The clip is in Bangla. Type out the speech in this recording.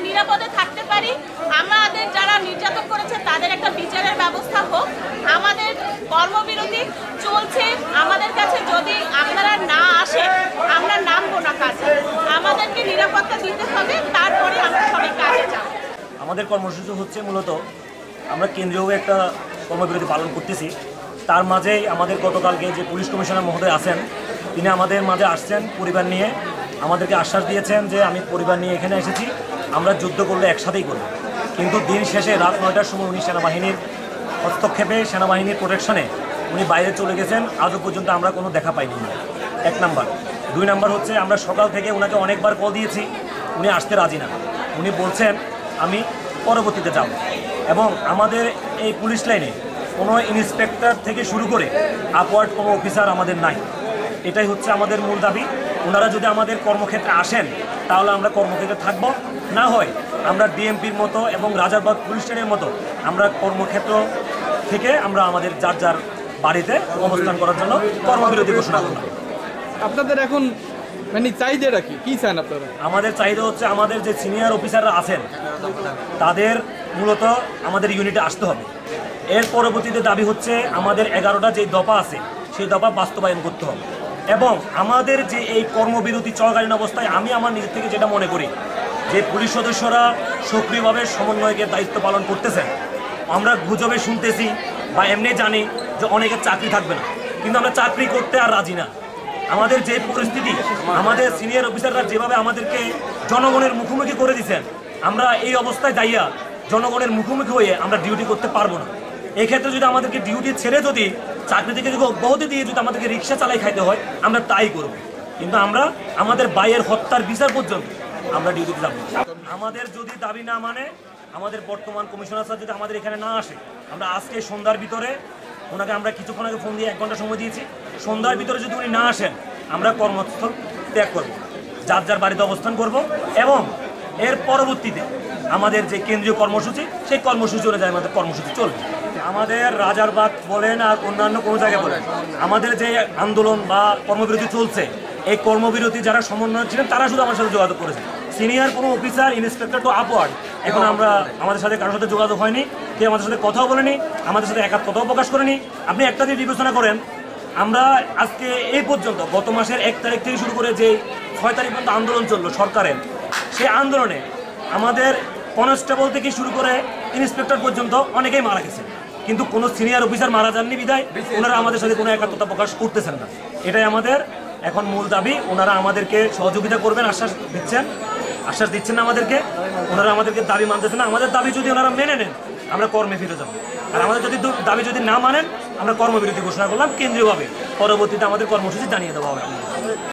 নিরাপদে থাকতে পারি, আমাদের যারা নির্যাতন করেছে তাদের একটা বিচারের ব্যবস্থা হোক। আমাদের কর্মবিরতি চলছে, আমাদের কাছে যদি আপনারা না আসেন আমরা নামবো না কাজে। আমাদেরকে নিরাপত্তা দিতে হবে, তারপরে আমরা সবাই কাজে যাব। আমাদের কর্মসূচি হচ্ছে মূলত আমরা কেন্দ্রীয় একটা কর্মবিরতি পালন করতেছি। তার মাঝেই আমাদের গতকালকে যে পুলিশ কমিশনার মহোদয় আছেন তিনি আমাদের মাঝে আসছেন পরিবার নিয়ে, আমাদেরকে আশ্বাস দিয়েছেন যে আমি পরিবার নিয়ে এখানে এসেছি, আমরা যুদ্ধ করলে একসাথেই করব। কিন্তু দিন শেষে রাত 9টার সময় উনি সেনাবাহিনীর হস্তক্ষেপে, সেনাবাহিনীর প্রোটেকশনে উনি বাইরে চলে গেছেন। আজও পর্যন্ত আমরা কোনো দেখা পাইনি। 1 নাম্বার। 2 নাম্বার হচ্ছে আমরা সকাল থেকে ওনাকে অনেকবার কল দিয়েছি, উনি আসতে রাজি না। উনি বলছেন আমি পরবর্তীতে যাব। এবং আমাদের এই পুলিশ লাইনে কোনো ইন্সপেক্টর থেকে শুরু করে আপওয়ার্ড কোনো অফিসার আমাদের নাই। এটাই হচ্ছে আমাদের মূল দাবি। ওনারা যদি আমাদের কর্মক্ষেত্রে আসেন তাহলে আমরা কর্মক্ষেত্রে থাকব, না হয় আমরা ডিএমপির মতো এবং রাজারবাগ পুলিশ স্টেশনের মতো আমরা কর্মক্ষেত্র থেকে আমরা আমাদের যার যার বাড়িতে অবস্থান করার জন্য কর্মবিরতি ঘোষণা করলাম। আপনাদের এখন মানে চাহিদাটা কি চান আপনারা? আমাদের চাহিদা হচ্ছে আমাদের যে সিনিয়র অফিসাররা আছেন তাদের মূলত আমাদের ইউনিটে আসতে হবে। এর পরবর্তীতে দাবি হচ্ছে আমাদের 11টা যে দফা আছে সেই দফা বাস্তবায়ন করতে হবে। এবং আমাদের যে এই কর্মবিরতি চলাকালীন অবস্থায় আমি আমার নিজের থেকে যেটা মনে করি যে পুলিশ সদস্যরা সক্রিয়ভাবে সমন্বয়কের দায়িত্ব পালন করতেছেন। আমরা গুজবে শুনতেছি বা এমনি জানি যে অনেকের চাকরি থাকবে না, কিন্তু আমরা চাকরি করতে আর রাজি না। আমাদের যে পরিস্থিতি, আমাদের সিনিয়র অফিসাররা যেভাবে আমাদেরকে জনগণের মুখোমুখি করে দিচ্ছেন, আমরা এই অবস্থায় যাইয়া জনগণের মুখোমুখি হয়ে আমরা ডিউটি করতে পারবো না। এক্ষেত্রে যদি আমাদেরকে ডিউটি ছেড়ে যদি চাকরি থেকে যদি অব্যাহতি দিয়ে যদি আমাদেরকে রিক্সা চালাই খাইতে হয় আমরা তাই করব। কিন্তু আমরা আমাদের বাইয়ের হত্যার বিচার পর্যন্ত আমরা ডিউটিতে যাব। আমাদের যদি দাবি না মানে, আমাদের বর্তমান কমিশনার স্যার যদি আমাদের এখানে না আসে, আমরা আজকে সন্ধ্যার ভিতরে ওনাকে আমরা কিছুক্ষণ আগে ফোন দিয়ে 1 ঘন্টা সময় দিয়েছি, সন্ধ্যার ভিতরে যদি উনি না আসেন আমরা কর্মস্থল ত্যাগ করব, যার যার বাড়িতে অবস্থান করব। এবং এর পরবর্তীতে আমাদের যে কেন্দ্রীয় কর্মসূচি সেই কর্মসূচি অনুযায়ী আমাদের কর্মসূচি চলবে। আমাদের রাজারবাগ বলেন আর অন্যান্য কোনো জায়গায় বলেন, আমাদের যে আন্দোলন বা কর্মবিরতি চলছে, এই কর্মবিরতি যারা সমন্বয় ছিলেন তারা শুধু আমার সাথে যোগাযোগ করেছে। সিনিয়র কোনো অফিসার, ইন্সপেক্টর টু আপওয়ার্ড এখন আমাদের সাথে কারোর সাথে যোগাযোগ হয়নি, কেউ আমাদের সাথে কথাও বলেনি, আমাদের সাথে একাত্ম কথাও প্রকাশ করেনি। আপনি একটা দিয়ে বিবেচনা করেন, আমরা আজকে এই পর্যন্ত গত মাসের 1 তারিখ থেকে শুরু করে যে 6 তারিখ পর্যন্ত আন্দোলন চললো সরকারের, সেই আন্দোলনে আমাদের কনস্টেবল থেকে শুরু করে ইন্সপেক্টর পর্যন্ত অনেকেই মারা গেছে, কিন্তু কোনো সিনিয়র অফিসার মারা যাননি বিদায় ওনারা আমাদের সাথে কোনো একাত্মতা প্রকাশ করতেছেন না। এটাই আমাদের এখন মূল দাবি। ওনারা আমাদেরকে সহযোগিতা করবেন আশ্বাস দিচ্ছেন না আমাদেরকে, ওনারা আমাদেরকে দাবি মানতেছেন না। আমাদের দাবি যদি ওনারা মেনে নেন আমরা কর্মে ফিরে যাব, আর আমাদের দাবি যদি না মানেন আমরা কর্মবিরতি ঘোষণা করলাম কেন্দ্রীয়ভাবে, পরবর্তীতে আমাদের কর্মসূচি জানিয়ে দেওয়া হবে।